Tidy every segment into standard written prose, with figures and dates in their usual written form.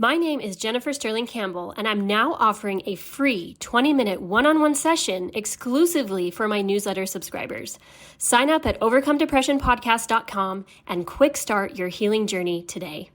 My name is Jennifer Stirling-Campbell, and I'm now offering a free 20-minute one-on-one session exclusively for my newsletter subscribers. Sign up at overcomedepressionpodcast.com and quick start your healing journey today.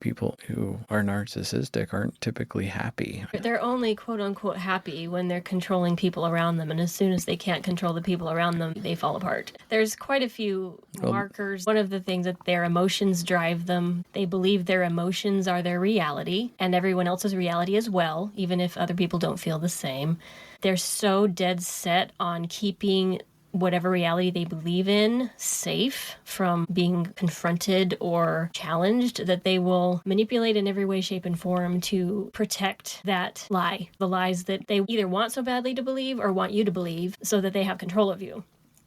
People who are narcissistic aren't typically happy. They're only quote-unquote happy when they're controlling people around them, and as soon as they can't control the people around them, they fall apart. There's quite a few markers. One of the things that their emotions drive them. They believe their emotions are their reality, and everyone else's reality as well, even if other people don't feel the same. They're so dead set on keeping whatever reality they believe in safe from being confronted or challenged, that they will manipulate in every way, shape, and form to protect that lie, the lies that they either want so badly to believe or want you to believe so that they have control of you.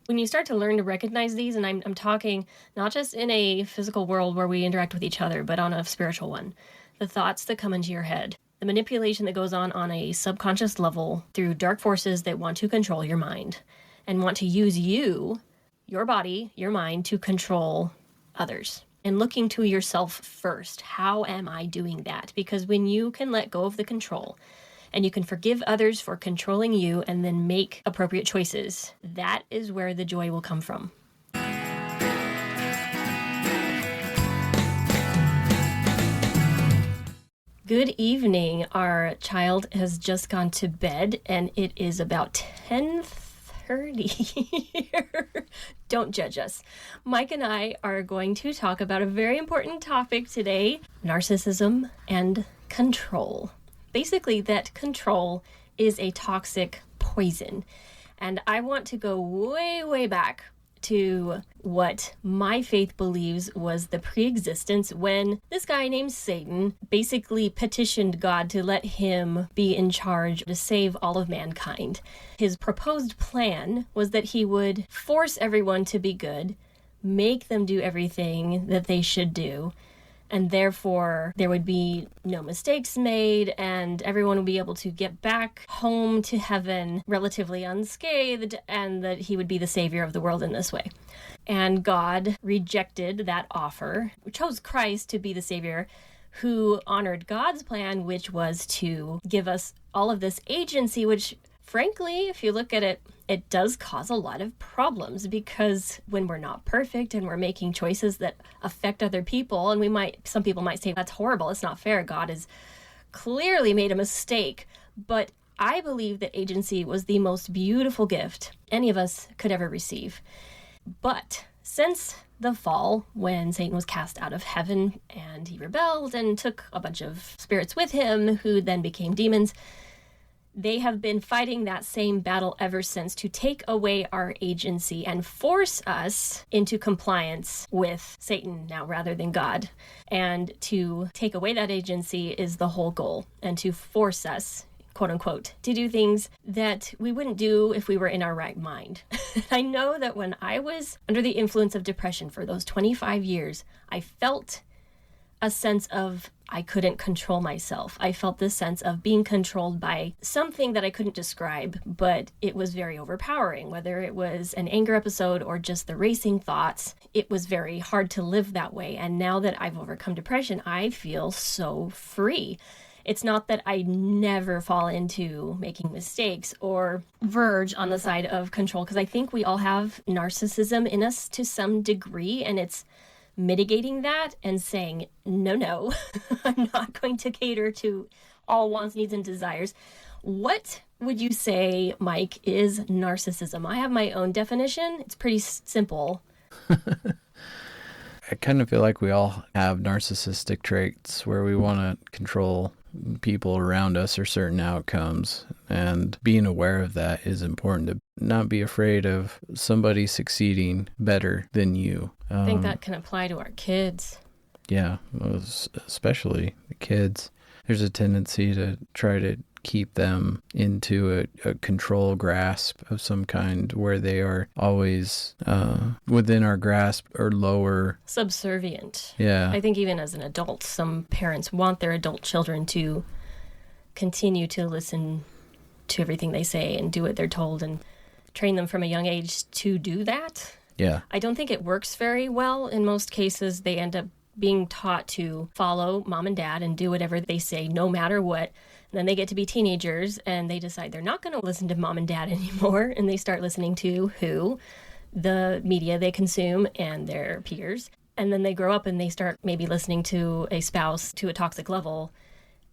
When you start to learn to recognize these, and I'm talking not just in a physical world where we interact with each other, but on a spiritual one, the thoughts that come into your head, the manipulation that goes on a subconscious level through dark forces that want to control your mind and want to use you, your body, your mind, to control others. And looking to yourself first. How am I doing that? Because when you can let go of the control and you can forgive others for controlling you and then make appropriate choices, that is where the joy will come from. Good evening. Our child has just gone to bed and it is about 10:30 here. Don't judge us. Mike and I are going to talk about a very important topic today, narcissism and control. Basically, that control is a toxic poison. And I want to go way, way back to what my faith believes was the pre-existence when this guy named Satan basically petitioned God to let him be in charge to save all of mankind. His proposed plan was that he would force everyone to be good, make them do everything that they should do, and therefore there would be no mistakes made and everyone would be able to get back home to heaven relatively unscathed, and that he would be the savior of the world in this way. And God rejected that offer, chose Christ to be the savior, who honored God's plan, which was to give us all of this agency, which frankly, if you look at it, it does cause a lot of problems, because when we're not perfect and we're making choices that affect other people, and some people might say, that's horrible, it's not fair, God has clearly made a mistake. But I believe that agency was the most beautiful gift any of us could ever receive. But since the fall, when Satan was cast out of heaven and he rebelled and took a bunch of spirits with him, who then became demons, they have been fighting that same battle ever since to take away our agency and force us into compliance with Satan now rather than God. And to take away that agency is the whole goal, and to force us, quote unquote, to do things that we wouldn't do if we were in our right mind. I know that when I was under the influence of depression for those 25 years, I felt a sense of I couldn't control myself. I felt this sense of being controlled by something that I couldn't describe, but it was very overpowering. Whether it was an anger episode or just the racing thoughts, it was very hard to live that way. And now that I've overcome depression, I feel so free. It's not that I never fall into making mistakes or verge on the side of control, because I think we all have narcissism in us to some degree, and it's mitigating that and saying, no, I'm not going to cater to all wants, needs, and desires. What would you say, Mike, is narcissism? I have my own definition. It's pretty simple. I kind of feel like we all have narcissistic traits where we want to control people around us or certain outcomes, and being aware of that is important, to not be afraid of somebody succeeding better than you. I think that can apply to our kids. Yeah, especially the kids. There's a tendency to try to keep them into a control grasp of some kind where they are always within our grasp or lower. Subservient. Yeah. I think even as an adult, some parents want their adult children to continue to listen to everything they say and do what they're told and train them from a young age to do that. Yeah. I don't think it works very well. In most cases, they end up being taught to follow mom and dad and do whatever they say no matter what. And then they get to be teenagers and they decide they're not going to listen to mom and dad anymore, and they start listening to who? The media they consume and their peers. And then they grow up and they start maybe listening to a spouse to a toxic level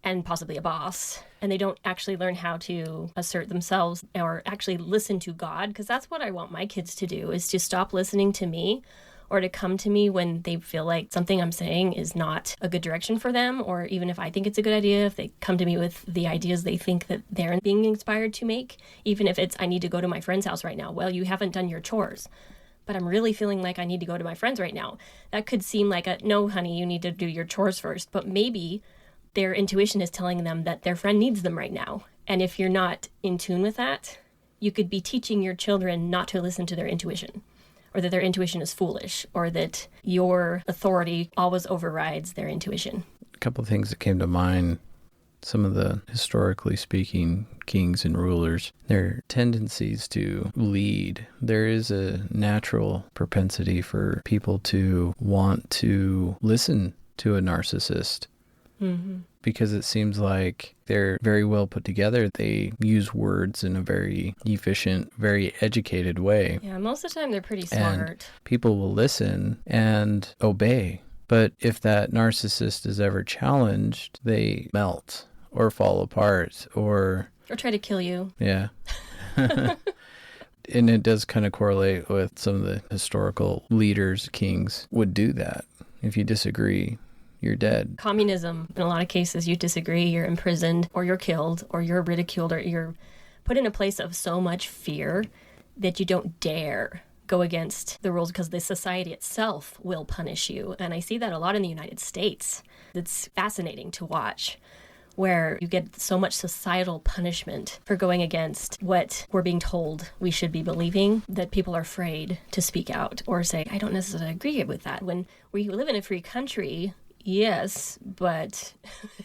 and possibly a boss. And they don't actually learn how to assert themselves or actually listen to God, because that's what I want my kids to do, is to stop listening to me, or to come to me when they feel like something I'm saying is not a good direction for them, or even if I think it's a good idea, if they come to me with the ideas they think that they're being inspired to make, even if it's, I need to go to my friend's house right now. Well, you haven't done your chores, but I'm really feeling like I need to go to my friend's right now. That could seem like no, honey, you need to do your chores first, but maybe their intuition is telling them that their friend needs them right now. And if you're not in tune with that, you could be teaching your children not to listen to their intuition, or that their intuition is foolish, or that your authority always overrides their intuition. A couple of things that came to mind. Some of the, historically speaking, kings and rulers, their tendencies to lead. There is a natural propensity for people to want to listen to a narcissist. Mm-hmm. Because it seems like they're very well put together. They use words in a very efficient, very educated way. Yeah, most of the time they're pretty smart. And people will listen and obey. But if that narcissist is ever challenged, they melt or fall apart or try to kill you. Yeah. And it does kind of correlate with some of the historical leaders, kings would do that. If you disagree, you're dead. Communism, in a lot of cases, you disagree, you're imprisoned, or you're killed, or you're ridiculed, or you're put in a place of so much fear that you don't dare go against the rules, because the society itself will punish you. And I see that a lot in the United States. It's fascinating to watch, where you get so much societal punishment for going against what we're being told we should be believing, that people are afraid to speak out or say, I don't necessarily agree with that. When we live in a free country, yes, but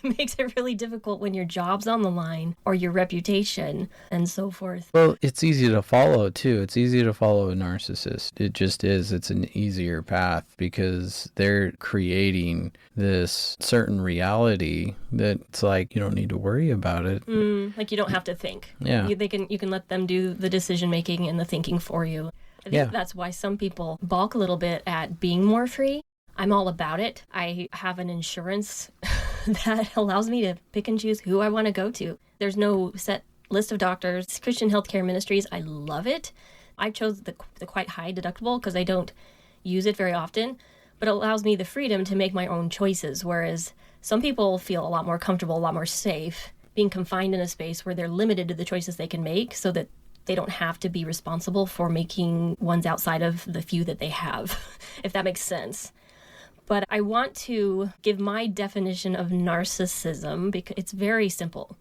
it makes it really difficult when your job's on the line or your reputation and so forth. Well, it's easy to follow, too. It's easy to follow a narcissist. It just is. It's an easier path because they're creating this certain reality that it's like you don't need to worry about it. Like you don't have to think. Yeah. You can let them do the decision-making and the thinking for you. I think that's why some people balk a little bit at being more free. I'm all about it. I have an insurance that allows me to pick and choose who I want to go to. There's no set list of doctors. Christian healthcare ministries, I love it. I chose the quite high deductible because I don't use it very often, but it allows me the freedom to make my own choices, whereas some people feel a lot more comfortable, a lot more safe being confined in a space where they're limited to the choices they can make so that they don't have to be responsible for making ones outside of the few that they have, if that makes sense. But I want to give my definition of narcissism because it's very simple.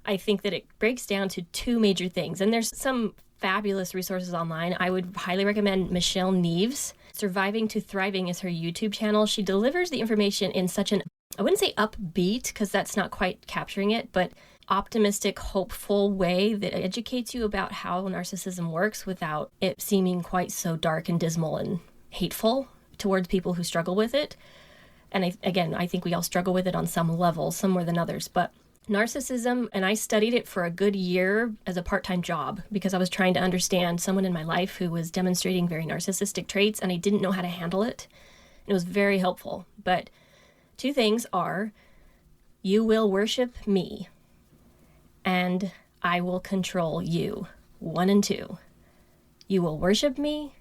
I think that it breaks down to two major things. And there's some fabulous resources online. I would highly recommend Michelle Neves. Surviving to Thriving is her YouTube channel. She delivers the information in such an, I wouldn't say upbeat, because that's not quite capturing it, but optimistic, hopeful way that educates you about how narcissism works without it seeming quite so dark and dismal and hateful towards people who struggle with it. And I think we all struggle with it on some level, some more than others. But narcissism, and I studied it for a good year as a part-time job because I was trying to understand someone in my life who was demonstrating very narcissistic traits, and I didn't know how to handle it. And it was very helpful. But two things are, you will worship me, and I will control you. 1 and 2. You will worship me,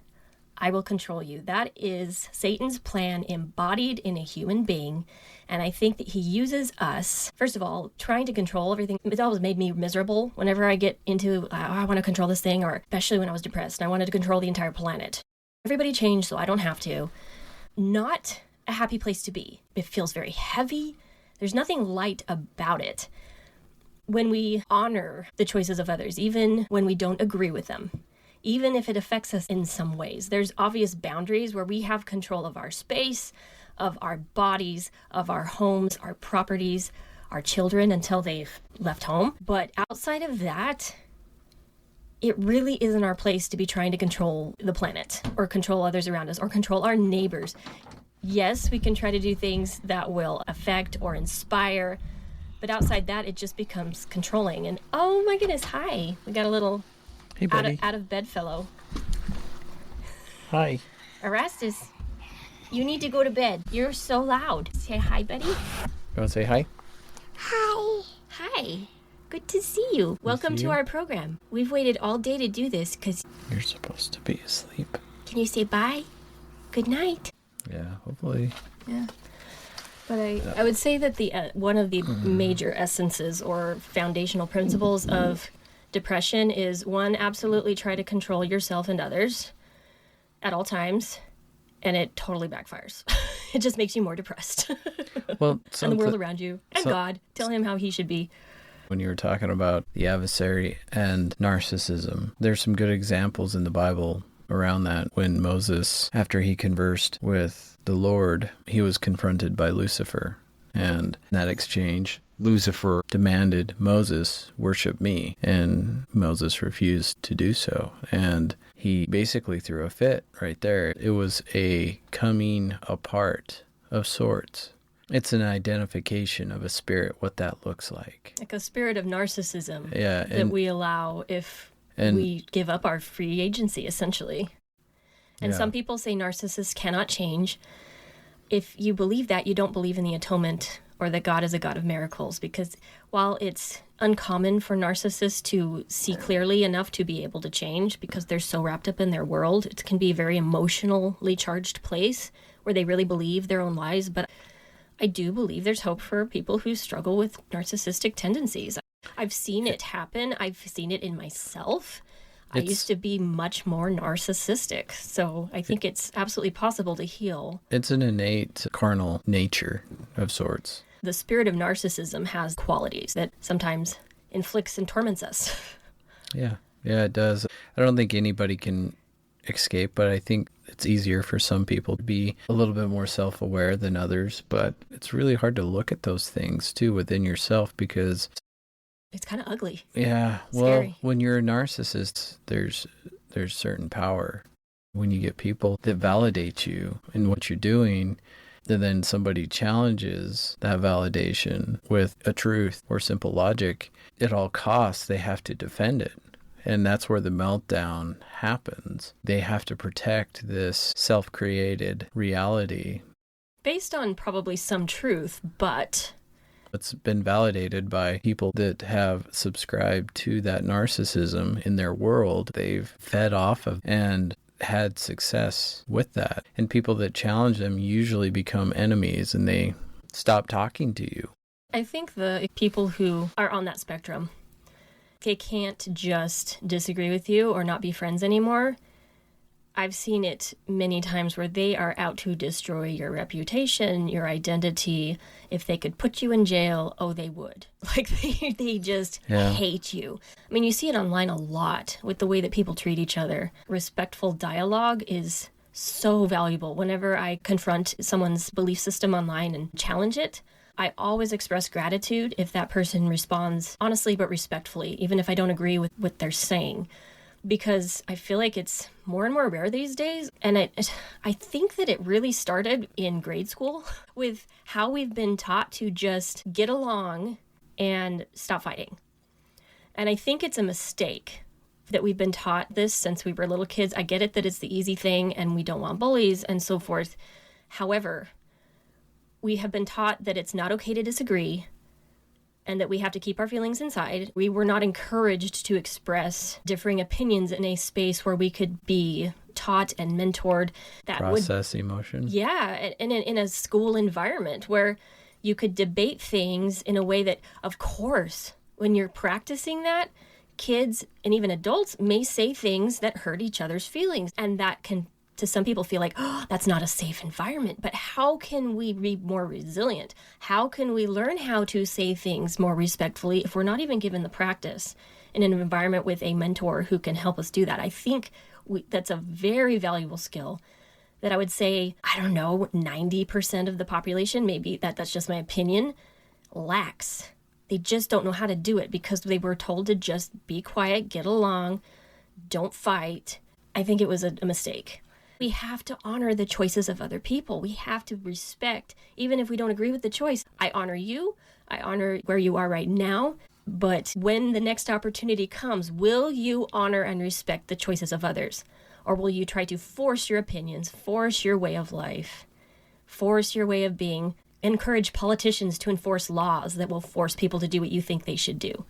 I will control you. That is Satan's plan embodied in a human being. And I think that he uses us, first of all, trying to control everything. It's always made me miserable whenever I get into, I want to control this thing, or especially when I was depressed and I wanted to control the entire planet. Everybody changed, so I don't have to. Not a happy place to be. It feels very heavy. There's nothing light about it. When we honor the choices of others, even when we don't agree with them, even if it affects us in some ways. There's obvious boundaries where we have control of our space, of our bodies, of our homes, our properties, our children until they've left home. But outside of that, it really isn't our place to be trying to control the planet or control others around us or control our neighbors. Yes, we can try to do things that will affect or inspire, but outside that, it just becomes controlling. And oh my goodness, hi. We got a little Hey, buddy. out of bed fellow. Hi. Erastus, you need to go to bed. You're so loud. Say hi, buddy. You want to say hi? Hi. Good to see you. Welcome to our program. We've waited all day to do this because... You're supposed to be asleep. Can you say bye? Good night. Yeah, hopefully. Yeah. But I would say that the one of the major essences or foundational principles of depression is, one, absolutely try to control yourself and others at all times, and it totally backfires. It just makes you more depressed. Well, and the world around you, and God. Tell him how he should be. When you were talking about the adversary and narcissism, there's some good examples in the Bible around that. When Moses, after he conversed with the Lord, he was confronted by Lucifer. And in that exchange, Lucifer demanded Moses worship me, and Moses refused to do so. And he basically threw a fit right there. It was a coming apart of sorts. It's an identification of a spirit, what that looks like. Like a spirit of narcissism that we allow if we give up our free agency, essentially. And some people say narcissists cannot change. If you believe that, you don't believe in the atonement or that God is a God of miracles, because while it's uncommon for narcissists to see clearly enough to be able to change because they're so wrapped up in their world, it can be a very emotionally charged place where they really believe their own lies. But I do believe there's hope for people who struggle with narcissistic tendencies. I've seen it happen. I've seen it in myself. I used to be much more narcissistic. So I think it's absolutely possible to heal. It's an innate carnal nature of sorts. The spirit of narcissism has qualities that sometimes inflicts and torments us. Yeah, it does. I don't think anybody can escape, but I think it's easier for some people to be a little bit more self-aware than others. But it's really hard to look at those things too within yourself, because it's kind of ugly. Yeah, Scary. When you're a narcissist, there's certain power. When you get people that validate you in what you're doing, and then somebody challenges that validation with a truth or simple logic, at all costs, they have to defend it. And that's where the meltdown happens. They have to protect this self-created reality. Based on probably some truth, but it's been validated by people that have subscribed to that narcissism in their world. They've fed off of and had success with that. And people that challenge them usually become enemies, and they stop talking to you. I think the people who are on that spectrum, they can't just disagree with you or not be friends anymore. I've seen it many times where they are out to destroy your reputation, your identity. If they could put you in jail, oh, they would. Like, they just hate you. I mean, you see it online a lot with the way that people treat each other. Respectful dialogue is so valuable. Whenever I confront someone's belief system online and challenge it, I always express gratitude if that person responds honestly but respectfully, even if I don't agree with what they're saying. Because I feel like it's more and more rare these days. And I think that it really started in grade school with how we've been taught to just get along and stop fighting. And I think it's a mistake that we've been taught this since we were little kids. I get it that it's the easy thing and we don't want bullies and so forth. However, we have been taught that it's not okay to disagree, and that we have to keep our feelings inside. We were not encouraged to express differing opinions in a space where we could be taught and mentored. That process emotion. Yeah, and in a school environment where you could debate things in a way that, of course, when you're practicing that, kids and even adults may say things that hurt each other's feelings. And that can, to some people, feel like, oh, that's not a safe environment. But how can we be more resilient? How can we learn how to say things more respectfully if we're not even given the practice in an environment with a mentor who can help us do that? I think that's a very valuable skill that I would say, 90% of the population, maybe that's just my opinion, lacks. They just don't know how to do it because they were told to just be quiet, get along, don't fight. I think it was a mistake. We have to honor the choices of other people. We have to respect, even if we don't agree with the choice. I honor you. I honor where you are right now. But when the next opportunity comes, will you honor and respect the choices of others? Or will you try to force your opinions, force your way of life, force your way of being, encourage politicians to enforce laws that will force people to do what you think they should do?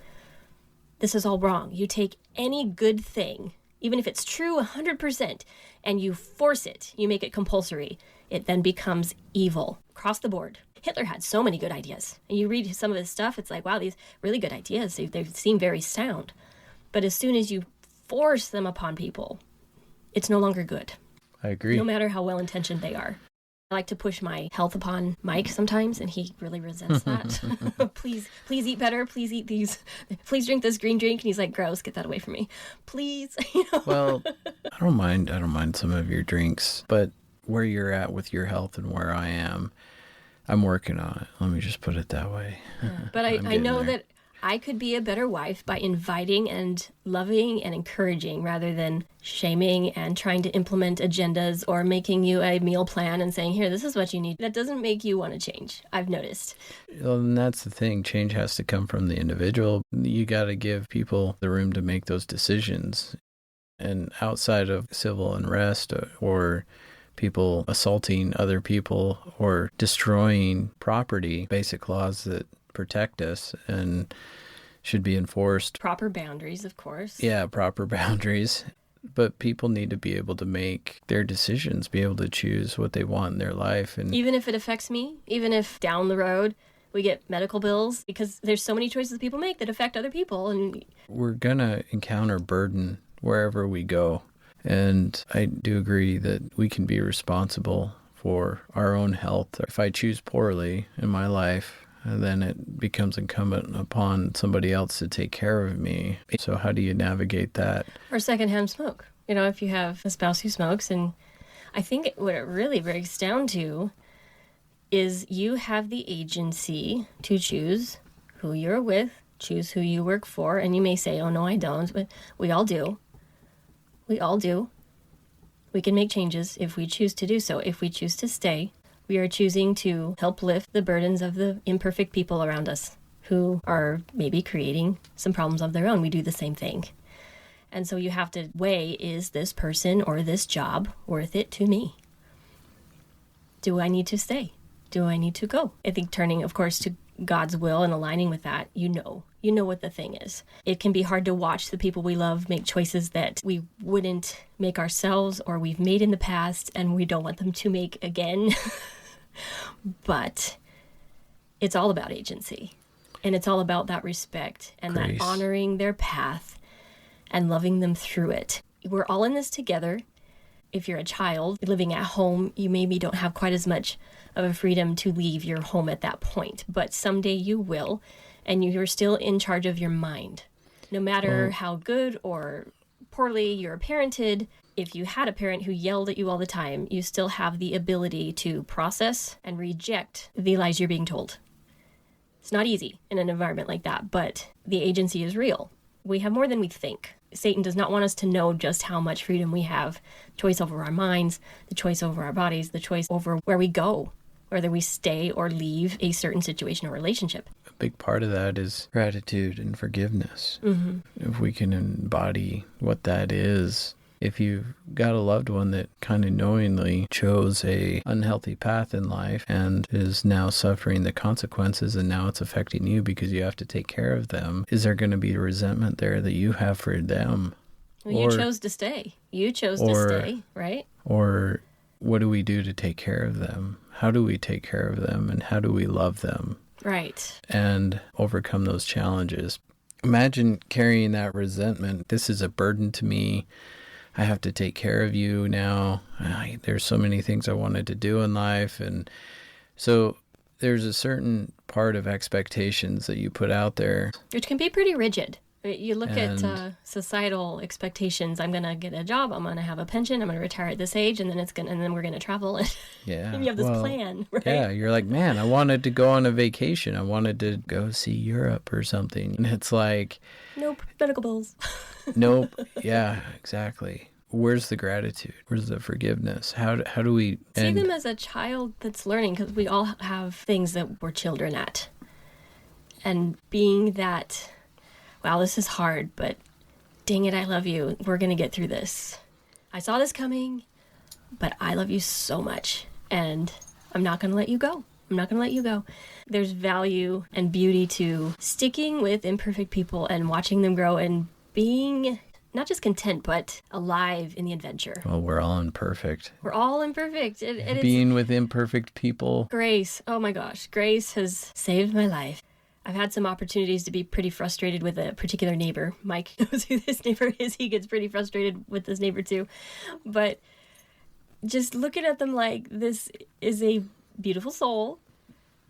This is all wrong. You take any good thing, even if it's true 100%, and you force it, you make it compulsory, it then becomes evil across the board. Hitler had so many good ideas. And you read some of his stuff, it's like, wow, these really good ideas. They seem very sound. But as soon as you force them upon people, it's no longer good. I agree. No matter how well-intentioned they are. I like to push my health upon Mike sometimes, and he really resents that. Please eat better. Please eat these. Please drink this green drink. And he's like, gross, get that away from me. Please. Well, I don't mind some of your drinks, but where you're at with your health and where I am, I'm working on it. Let me just put it that way. But I know that I could be a better wife by inviting and loving and encouraging rather than shaming and trying to implement agendas or making you a meal plan and saying, here, this is what you need. That doesn't make you want to change, I've noticed. Well, and that's the thing. Change has to come from the individual. You got to give people the room to make those decisions. And outside of civil unrest or people assaulting other people or destroying property, basic laws that protect us and should be enforced. Proper boundaries, of course. Yeah, proper boundaries. But people need to be able to make their decisions, be able to choose what they want in their life. And even if it affects me, even if down the road we get medical bills, because there's so many choices people make that affect other people. And we're going to encounter burden wherever we go. And I do agree that we can be responsible for our own health. If I choose poorly in my life, then it becomes incumbent upon somebody else to take care of me. So how do you navigate that? Or secondhand smoke. If you have a spouse who smokes, and I think what it really breaks down to is you have the agency to choose who you're with, choose who you work for, and you may say, oh, no, I don't, but we all do. We all do. We can make changes if we choose to do so. If we choose to stay, we are choosing to help lift the burdens of the imperfect people around us who are maybe creating some problems of their own. We do the same thing. And so you have to weigh, is this person or this job worth it to me? Do I need to stay? Do I need to go? I think turning, of course, to God's will and aligning with that, you know what the thing is. It can be hard to watch the people we love make choices that we wouldn't make ourselves or we've made in the past and we don't want them to make again. But it's all about agency, and it's all about that respect and Grace. That honoring their path and loving them through it. We're all in this together. If you're a child living at home, you maybe don't have quite as much of a freedom to leave your home at that point, but someday you will, and you're still in charge of your mind. No matter how good or poorly you're parented, if you had a parent who yelled at you all the time, you still have the ability to process and reject the lies you're being told. It's not easy in an environment like that, but the agency is real. We have more than we think. Satan does not want us to know just how much freedom we have, choice over our minds, the choice over our bodies, the choice over where we go, whether we stay or leave a certain situation or relationship. A big part of that is gratitude and forgiveness. Mm-hmm. If we can embody what that is, if you've got a loved one that kind of knowingly chose a unhealthy path in life and is now suffering the consequences and now it's affecting you because you have to take care of them, is there going to be a resentment there that you have for them? Well, you chose to stay. You chose to stay, right? Or what do we do to take care of them? How do we take care of them and how do we love them? Right. And overcome those challenges. Imagine carrying that resentment. This is a burden to me. I have to take care of you now. There's so many things I wanted to do in life. And so there's a certain part of expectations that you put out there. Which can be pretty rigid. You look at societal expectations. I'm going to get a job. I'm going to have a pension. I'm going to retire at this age, and then we're going to travel. Yeah. And you have this plan, right? Yeah. You're like, man, I wanted to go on a vacation. I wanted to go see Europe or something. And it's like, nope, medical bills. nope. Yeah, exactly. where's the gratitude? Where's the forgiveness? How do we see them as a child that's learning? Because we all have things that we're children at. And being that, wow, this is hard, but dang it, I love you. We're going to get through this. I saw this coming, but I love you so much. And I'm not going to let you go. I'm not going to let you go. There's value and beauty to sticking with imperfect people and watching them grow and being not just content, but alive in the adventure. Well, we're all imperfect. We're all imperfect. Being with imperfect people. Grace. Oh my gosh. Grace has saved my life. I've had some opportunities to be pretty frustrated with a particular neighbor. Mike knows who this neighbor is. He gets pretty frustrated with this neighbor too. But just looking at them like this is a beautiful soul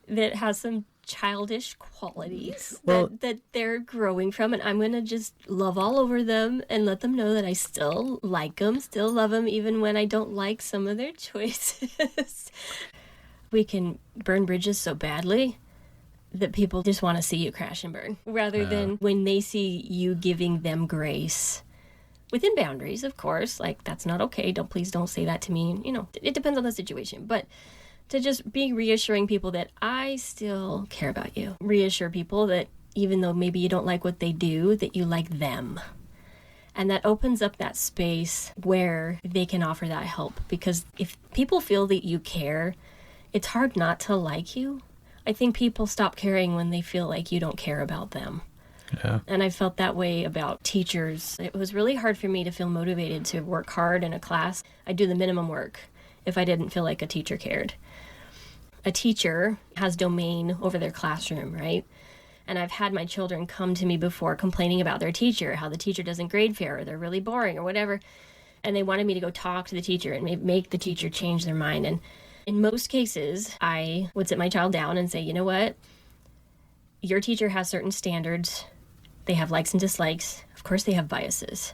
that has some childish qualities that they're growing from, and I'm going to just love all over them and let them know that I still like them, still love them, even when I don't like some of their choices. We can burn bridges so badly that people just want to see you crash and burn, rather than when they see you giving them grace. Within boundaries, of course, like that's not okay. Please don't say that to me. You know, it depends on the situation, but to just be reassuring people that I still care about you. Reassure people that even though maybe you don't like what they do, that you like them. And that opens up that space where they can offer that help. Because if people feel that you care, it's hard not to like you. I think people stop caring when they feel like you don't care about them. Yeah. And I felt that way about teachers. It was really hard for me to feel motivated to work hard in a class. I'd do the minimum work if I didn't feel like a teacher cared. A teacher has domain over their classroom, right? And I've had my children come to me before complaining about their teacher, how the teacher doesn't grade fair, or they're really boring, or whatever. And they wanted me to go talk to the teacher and make the teacher change their mind. And in most cases, I would sit my child down and say, you know what? Your teacher has certain standards. They have likes and dislikes. Of course, they have biases.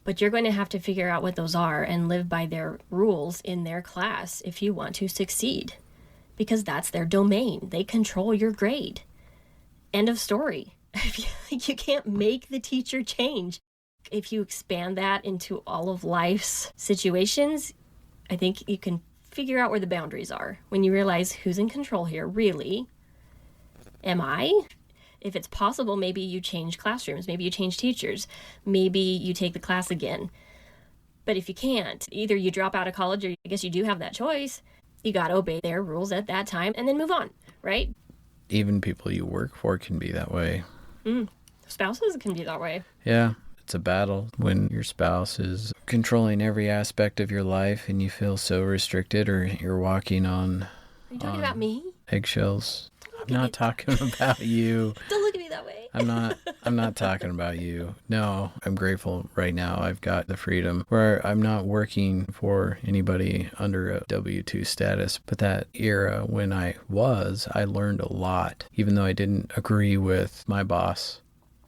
But you're going to have to figure out what those are and live by their rules in their class if you want to succeed. Because that's their domain. They control your grade. End of story. You can't make the teacher change. If you expand that into all of life's situations, I think you can figure out where the boundaries are. When you realize who's in control here, really? Am I? If it's possible, maybe you change classrooms. Maybe you change teachers. Maybe you take the class again. But if you can't, either you drop out of college, or I guess you do have that choice. You got to obey their rules at that time and then move on, right? Even people you work for can be that way. Spouses can be that way. Yeah, it's a battle when your spouse is controlling every aspect of your life and you feel so restricted, or you're walking on... Are you talking about me? Eggshells. I'm not talking about you. Don't look at me that way. I'm not talking about you. No, I'm grateful right now. I've got the freedom where I'm not working for anybody under a W-2 status. But that era when I learned a lot, even though I didn't agree with my boss.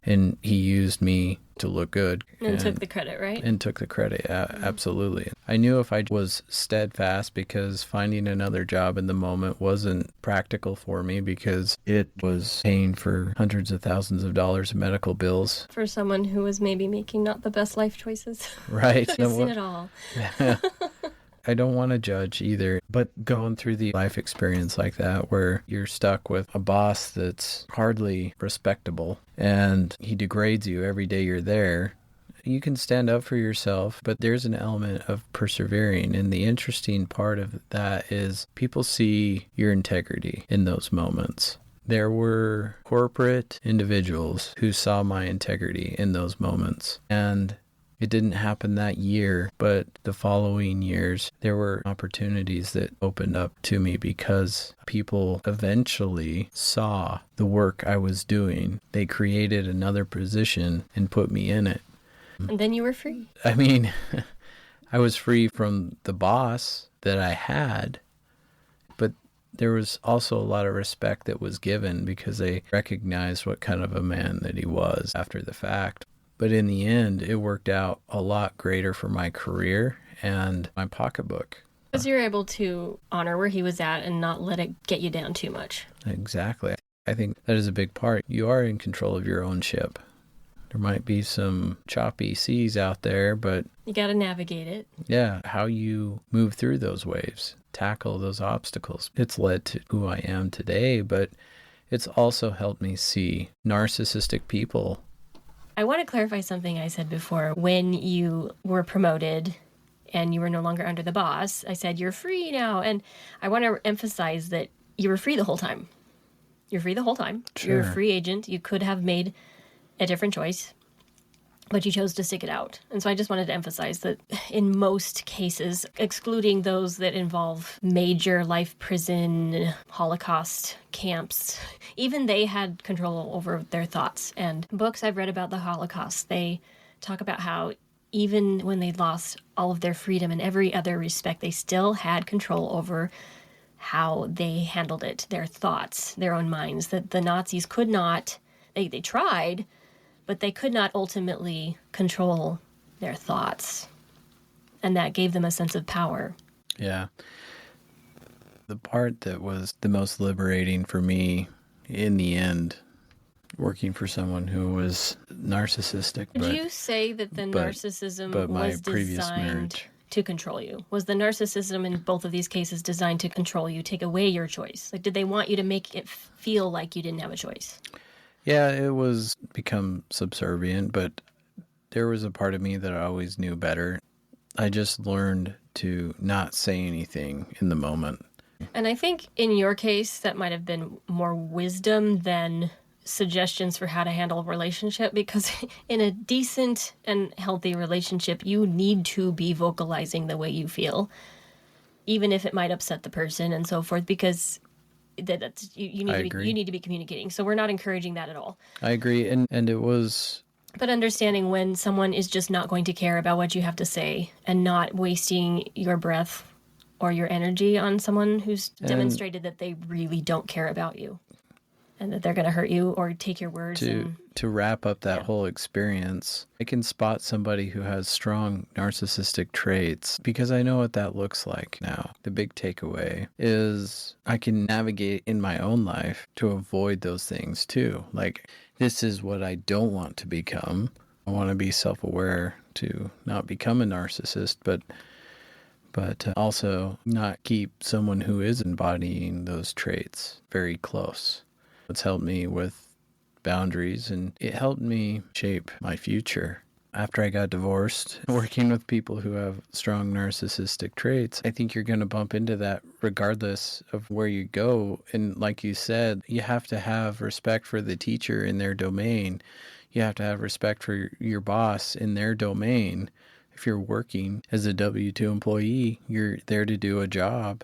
And he used me to look good. And took the credit, right? And took the credit, absolutely. I knew if I was steadfast, because finding another job in the moment wasn't practical for me, because it was paying for hundreds of thousands of dollars of medical bills. For someone who was maybe making not the best life choices. Right. I've seen it all. I don't want to judge either, but going through the life experience like that, where you're stuck with a boss that's hardly respectable and he degrades you every day you're there, you can stand up for yourself, but there's an element of persevering. And the interesting part of that is people see your integrity in those moments. There were corporate individuals who saw my integrity in those moments. And it didn't happen that year, but the following years, there were opportunities that opened up to me because people eventually saw the work I was doing. They created another position and put me in it. And then you were free. I mean, I was free from the boss that I had, but there was also a lot of respect that was given because they recognized what kind of a man that he was after the fact. But in the end, it worked out a lot greater for my career and my pocketbook. Because you're able to honor where he was at and not let it get you down too much. Exactly. I think that is a big part. You are in control of your own ship. There might be some choppy seas out there, but You got to navigate it. yeah, how you move through those waves, tackle those obstacles. It's led to who I am today, but it's also helped me see narcissistic people. I want to clarify something I said before. When you were promoted and you were no longer under the boss, I said, you're free now. And I want to emphasize that you were free the whole time. You're free the whole time. Sure. You're a free agent. You could have made a different choice, but you chose to stick it out. And so I just wanted to emphasize that in most cases, excluding those that involve major life prison, Holocaust camps, even they had control over their thoughts. And books I've read about the Holocaust, they talk about how even when they lost all of their freedom in every other respect, they still had control over how they handled it, their thoughts, their own minds, that the Nazis could not, they tried, but they could not ultimately control their thoughts. And that gave them a sense of power. Yeah. The part that was the most liberating for me in the end, working for someone who was narcissistic. Would you say that the narcissism was designed to control you? Was the narcissism in both of these cases designed to control you, take away your choice? Like, did they want you to make it feel like you didn't have a choice? Yeah, it was become subservient, but there was a part of me that I always knew better. I just learned to not say anything in the moment. And I think in your case, that might have been more wisdom than suggestions for how to handle a relationship, because in a decent and healthy relationship, you need to be vocalizing the way you feel, even if it might upset the person and so forth, because that's you need to be communicating. So we're not encouraging that at all. I agree. And it was... But understanding when someone is just not going to care about what you have to say and not wasting your breath or your energy on someone who's demonstrated that they really don't care about you and that they're going to hurt you or take your words. To wrap up that whole experience, I can spot somebody who has strong narcissistic traits because I know what that looks like now. The big takeaway is I can navigate in my own life to avoid those things too. Like, this is what I don't want to become. I want to be self-aware to not become a narcissist, but also not keep someone who is embodying those traits very close. It's helped me with boundaries, and it helped me shape my future. After I got divorced, working with people who have strong narcissistic traits, I think you're going to bump into that regardless of where you go. And like you said, you have to have respect for the teacher in their domain. You have to have respect for your boss in their domain. If you're working as a W-2 employee, you're there to do a job.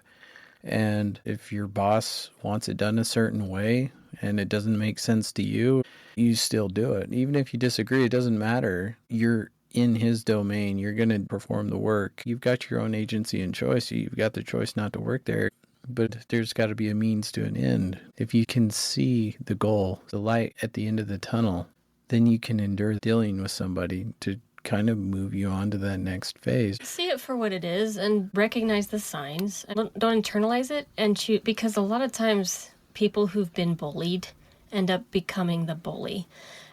And if your boss wants it done a certain way and it doesn't make sense to you, you still do it. Even if you disagree, it doesn't matter. You're in his domain. You're going to perform the work. You've got your own agency and choice. You've got the choice not to work there. But there's got to be a means to an end. If you can see the goal, the light at the end of the tunnel, then you can endure dealing with somebody to kind of move you on to that next phase. See it for what it is and recognize the signs. Don't internalize it and choose, because a lot of times people who've been bullied end up becoming the bully.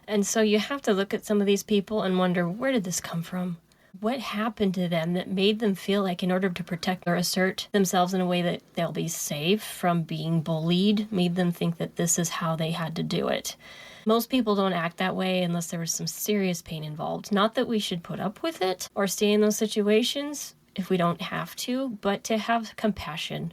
And so you have to look at some of these people and wonder, where did this come from? What happened to them that made them feel like in order to protect or assert themselves in a way that they'll be safe from being bullied, made them think that this is how they had to do it? Most people don't act that way unless there was some serious pain involved. Not that we should put up with it or stay in those situations if we don't have to, but to have compassion.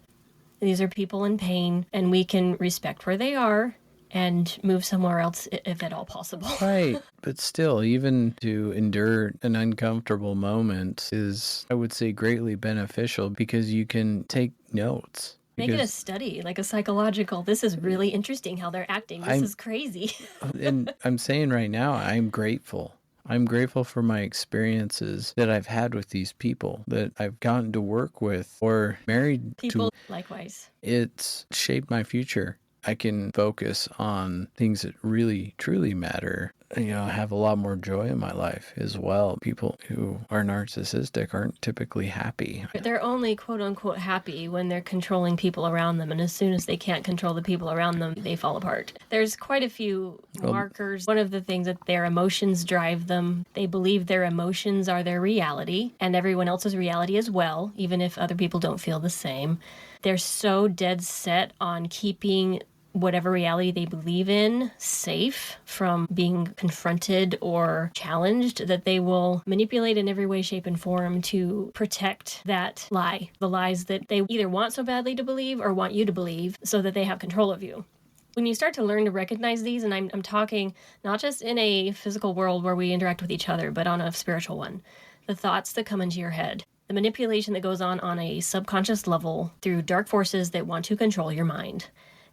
These are people in pain, and we can respect where they are and move somewhere else if at all possible. Right. But still, even to endure an uncomfortable moment is, I would say, greatly beneficial because you can take notes. Make it a study, like a psychological, this is really interesting how they're acting. This is crazy. And I'm saying right now, I'm grateful. I'm grateful for my experiences that I've had with these people that I've gotten to work with or married people to. Likewise. It's shaped my future. I can focus on things that really, truly matter. have a lot more joy in my life as well. People who are narcissistic aren't typically happy. They're only quote unquote happy when they're controlling people around them. And as soon as they can't control the people around them, they fall apart. There's quite a few markers. One of the things that their emotions drive them. They believe their emotions are their reality and everyone else's reality as well, even if other people don't feel the same. They're so dead set on keeping whatever reality they believe in safe from being confronted or challenged that they will manipulate in every way, shape, and form to protect that lie, the lies that they either want so badly to believe or want you to believe so that they have control of you. When you start to learn to recognize these, and I'm talking not just in a physical world where we interact with each other, but on a spiritual one, the thoughts that come into your head, the manipulation that goes on a subconscious level through dark forces that want to control your mind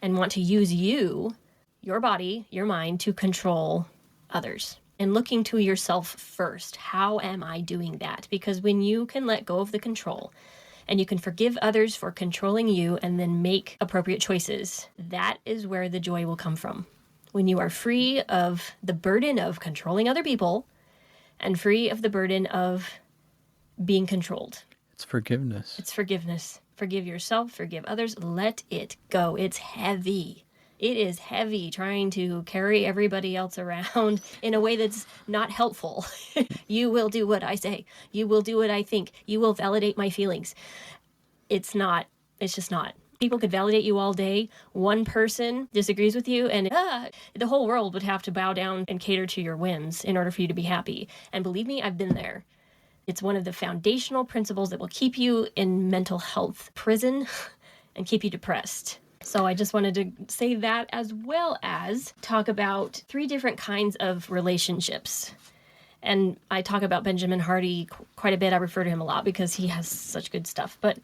and want to use you, your body, your mind, to control others. And looking to yourself first. How am I doing that? Because when you can let go of the control and you can forgive others for controlling you and then make appropriate choices, that is where the joy will come from. When you are free of the burden of controlling other people and free of the burden of being controlled. It's forgiveness. It's forgiveness. Forgive yourself, forgive others, let it go. It's heavy. It is heavy trying to carry everybody else around in a way that's not helpful. You will do what I say. You will do what I think. You will validate my feelings. It's just not. People could validate you all day. One person disagrees with you and the whole world would have to bow down and cater to your whims in order for you to be happy. And believe me, I've been there. It's one of the foundational principles that will keep you in mental health prison and keep you depressed. So I just wanted to say that, as well as talk about 3 different kinds of relationships. And I talk about Benjamin Hardy quite a bit. I refer to him a lot because he has such good stuff. But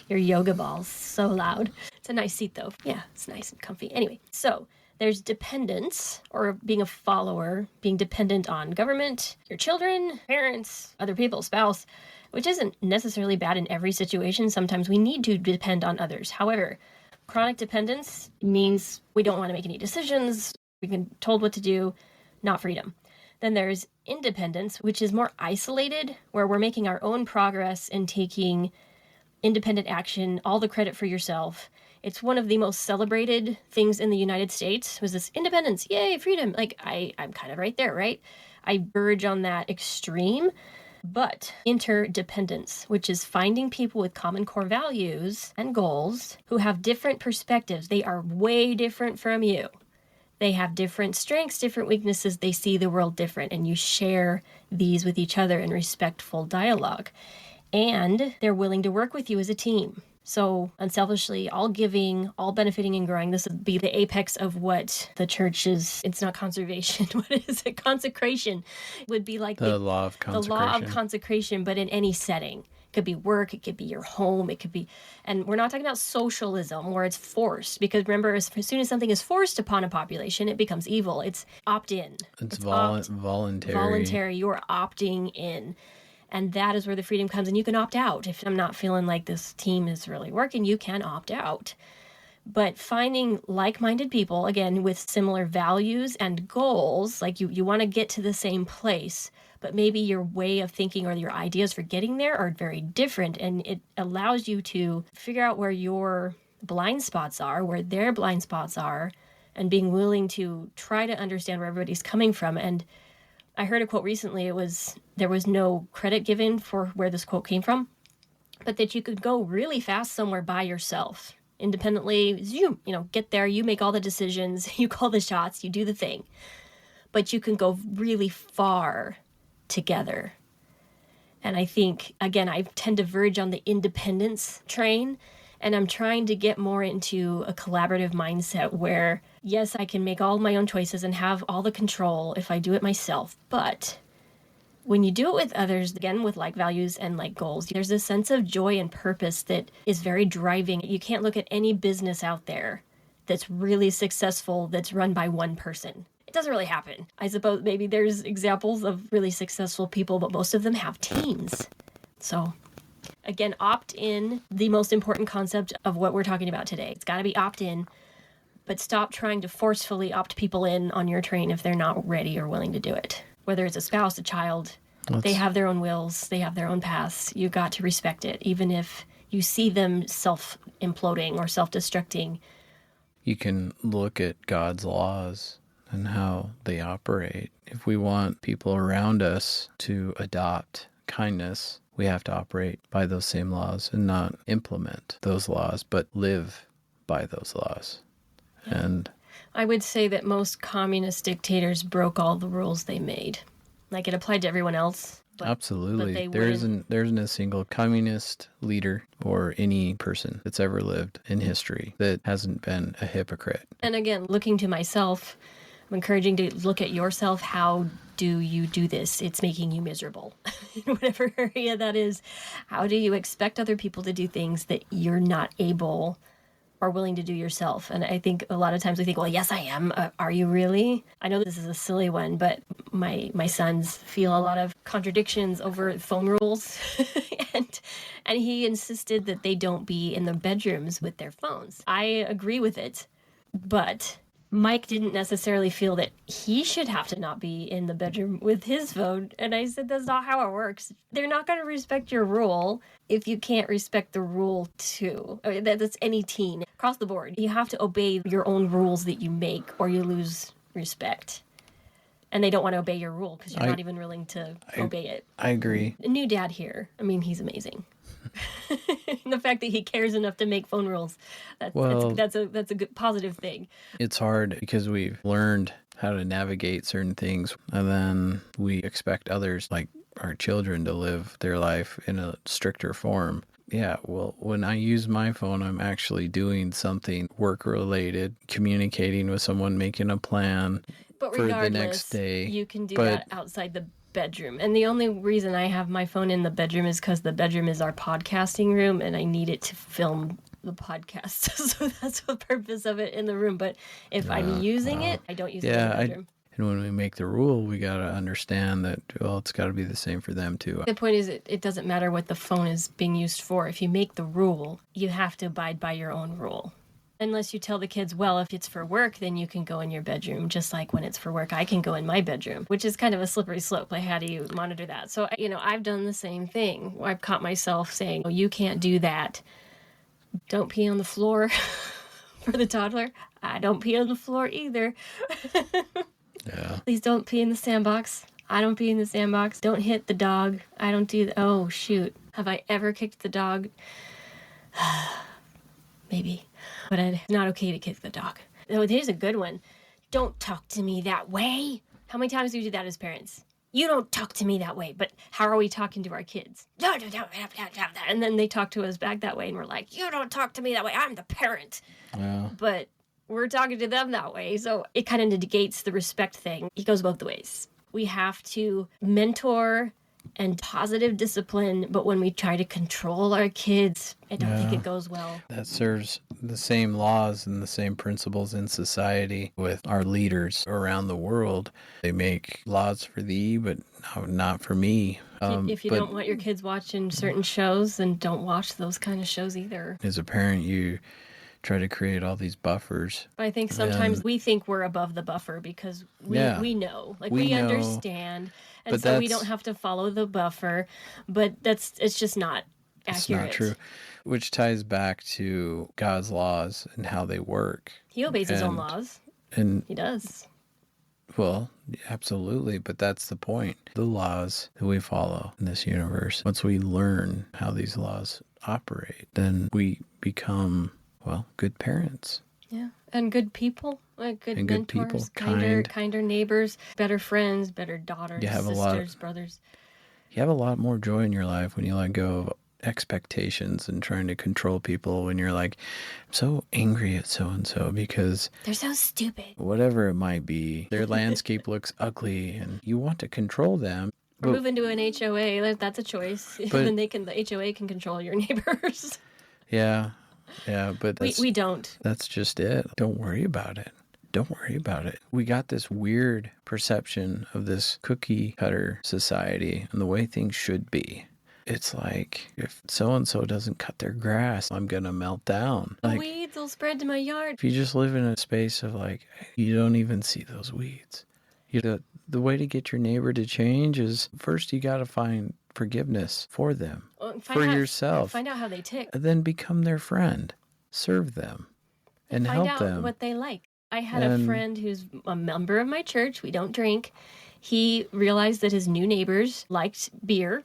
your yoga ball's so loud. It's a nice seat, though. Yeah, it's nice and comfy. Anyway, so there's dependence, or being a follower, being dependent on government, your children, parents, other people, spouse, which isn't necessarily bad in every situation. Sometimes we need to depend on others. However, chronic dependence means we don't want to make any decisions. We've been told what to do, not freedom. Then there's independence, which is more isolated, where we're making our own progress and taking independent action, all the credit for yourself. It's one of the most celebrated things in the United States was this independence. Yay, freedom. Like, I'm kind of right there, right? I verge on that extreme. But interdependence, which is finding people with common core values and goals who have different perspectives. They are way different from you. They have different strengths, different weaknesses. They see the world different, and you share these with each other in respectful dialogue. And they're willing to work with you as a team. So unselfishly, all giving, all benefiting and growing. This would be the apex of what the church is. It's not conservation. What is it? Consecration would be like the law of consecration. The law of consecration, but in any setting. It could be work, it could be your home, it could be, and we're not talking about socialism where it's forced, because remember, as soon as something is forced upon a population, it becomes evil. It's opt-in. It's voluntary. Voluntary. You're opting in. And that is where the freedom comes. And you can opt out. If I'm not feeling like this team is really working, you can opt out. But finding like-minded people, again, with similar values and goals, like you want to get to the same place, but maybe your way of thinking or your ideas for getting there are very different. And it allows you to figure out where your blind spots are, where their blind spots are, and being willing to try to understand where everybody's coming from. And I heard a quote recently. There was no credit given for where this quote came from, but that you could go really fast somewhere by yourself, independently. You get there, you make all the decisions, you call the shots, you do the thing, but you can go really far together. And I think, again, I tend to verge on the independence train, and I'm trying to get more into a collaborative mindset where, yes, I can make all my own choices and have all the control if I do it myself. But when you do it with others, again, with like values and like goals, there's a sense of joy and purpose that is very driving. You can't look at any business out there that's really successful that's run by one person. It doesn't really happen. I suppose maybe there's examples of really successful people, but most of them have teams. So Again, opt-in, the most important concept of what we're talking about today. It's got to be opt-in, but stop trying to forcefully opt people in on your train if they're not ready or willing to do it. Whether it's a spouse, a child, they have their own wills, they have their own paths. You got to respect it, even if you see them self-imploding or self-destructing. You can look at God's laws and how they operate. If we want people around us to adopt kindness, we have to operate by those same laws and not implement those laws, but live by those laws. Yeah. And I would say that most communist dictators broke all the rules they made. Like, it applied to everyone else. Absolutely. There isn't a single communist leader or any person that's ever lived in history that hasn't been a hypocrite. And again, looking to myself, I'm encouraging to look at yourself. How do you do this? It's making you miserable in whatever area that is. How do you expect other people to do things that you're not able or willing to do yourself? And I think a lot of times we think, well, yes, I am. Are you really? I know this is a silly one, but my sons feel a lot of contradictions over phone rules. and he insisted that they don't be in the bedrooms with their phones. I agree with it, but Mike didn't necessarily feel that he should have to not be in the bedroom with his phone. And I said, that's not how it works. They're not going to respect your rule if you can't respect the rule too. I mean, that's any teen. Across the board, you have to obey your own rules that you make or you lose respect. And they don't want to obey your rule because you're not even willing to obey it. I agree. A new dad here. I mean, he's amazing. The fact that he cares enough to make phone rules, that's a good positive thing. It's hard because we've learned how to navigate certain things, and then we expect others, like our children, to live their life in a stricter form. Yeah, well, when I use my phone, I'm actually doing something work-related, communicating with someone, making a plan for the next day. You can do that outside the bedroom. And the only reason I have my phone in the bedroom is because the bedroom is our podcasting room and I need it to film the podcast. So that's the purpose of it in the room. But if I'm using it, I don't use it in the bedroom. And when we make the rule, we got to understand that, well, it's got to be the same for them too. The point is, it doesn't matter what the phone is being used for. If you make the rule, you have to abide by your own rule. Unless you tell the kids, well, if it's for work, then you can go in your bedroom. Just like when it's for work, I can go in my bedroom, which is kind of a slippery slope. Like, how do you monitor that? So, I've done the same thing. I've caught myself saying, oh, you can't do that. Don't pee on the floor for the toddler. I don't pee on the floor either. Yeah. Please don't pee in the sandbox. I don't pee in the sandbox. Don't hit the dog. I don't do that. Oh, shoot. Have I ever kicked the dog? Maybe. But it's not okay to kick the dog. Oh, here's a good one. Don't talk to me that way. How many times do we do that as parents? You don't talk to me that way. But how are we talking to our kids? And then they talk to us back that way. And we're like, you don't talk to me that way. I'm the parent. Yeah. But we're talking to them that way. So it kind of negates the respect thing. It goes both ways. We have to mentor and positive discipline, but when we try to control our kids, I don't think it goes well. That serves the same laws and the same principles in society with our leaders around the world. They make laws for thee, but not for me. If you don't want your kids watching certain shows, then don't watch those kind of shows either. As a parent, you try to create all these buffers. I think sometimes we think we're above the buffer because we know. Like, we understand. And so we don't have to follow the buffer. But it's just not accurate. It's not true. Which ties back to God's laws and how they work. He obeys his own laws. And he does. Well, absolutely. But that's the point. The laws that we follow in this universe, once we learn how these laws operate, then we become, well, good parents. Yeah. And good people. Like good and mentors, good people, kinder neighbors, better friends, better daughters, sisters, brothers. You have a lot more joy in your life when you let go of expectations and trying to control people, when you're like, I'm so angry at so-and-so because they're so stupid. Whatever it might be, their landscape looks ugly and you want to control them. Or move into an HOA, that's a choice. Then the HOA can control your neighbors. Yeah, but we don't. That's just it. Don't worry about it. Don't worry about it. We got this weird perception of this cookie cutter society and the way things should be. It's like, if so-and-so doesn't cut their grass, I'm going to melt down. The Like, weeds will spread to my yard. if you just live in a space of like, you don't even see those weeds. The way to get your neighbor to change is first you got to find forgiveness for them, for yourself. Find out how they tick. And then become their friend. Serve them and Find help out them. what they like. I had a friend who's a member of my church. We don't drink. He realized that his new neighbors liked beer.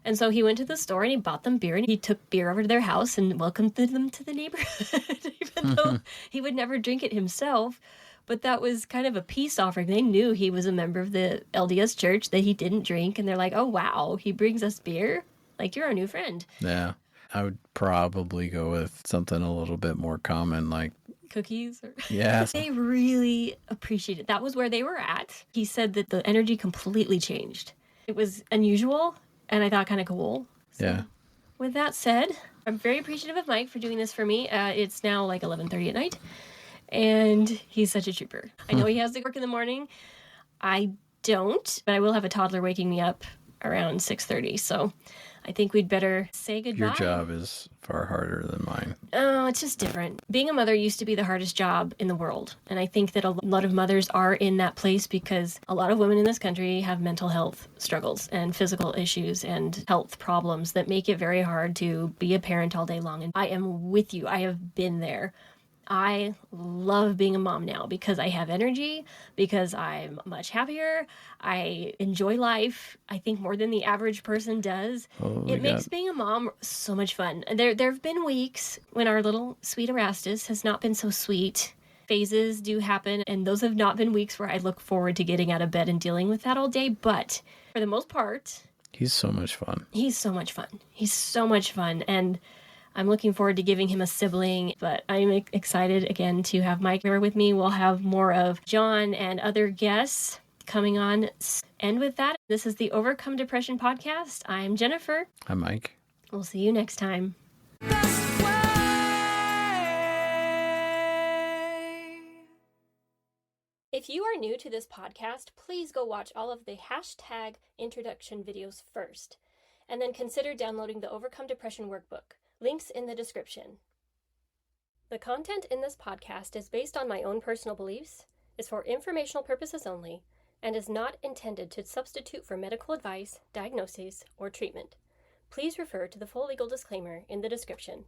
And so he went to the store and he bought them beer, and he took beer over to their house and welcomed them to the neighborhood, even though he would never drink it himself. But that was kind of a peace offering. They knew he was a member of the LDS church, that he didn't drink. And they're like, oh, wow, he brings us beer? Like, you're our new friend. Yeah. I would probably go with something a little bit more common, like Cookies. yeah. They really appreciated it. That was where they were at. He said that the energy completely changed. It was unusual, and I thought kind of cool. So, Yeah. with that said, I'm very appreciative of Mike for doing this for me. It's now like 11:30 at night, and he's such a trooper. I know he has to work in the morning. I don't, but I will have a toddler waking me up around 6:30, so I think we'd better say goodbye. Your job is far harder than mine. Oh, it's just different. Being a mother used to be the hardest job in the world. And I think that a lot of mothers are in that place because a lot of women in this country have mental health struggles and physical issues and health problems that make it very hard to be a parent all day long. And I am with you. I have been there. I love being a mom now because I have energy, because I'm much happier. I enjoy life, I think, more than the average person does. It makes being a mom so much fun. There have been weeks when our little sweet Erastus has not been so sweet. Phases do happen, and those have not been weeks where I look forward to getting out of bed and dealing with that all day. But for the most part, He's so much fun. He's so much fun. He's so much fun. And I'm looking forward to giving him a sibling, but I'm excited again to have Mike here with me. We'll have more of John and other guests coming on. And with that, this is the Overcome Depression podcast. I'm Jennifer. I'm Mike. We'll see you next time. If you are new to this podcast, please go watch all of the hashtag introduction videos first, and then consider downloading the Overcome Depression workbook. Links in the description. The content in this podcast is based on my own personal beliefs, is for informational purposes only, and is not intended to substitute for medical advice, diagnosis, or treatment. Please refer to the full legal disclaimer in the description.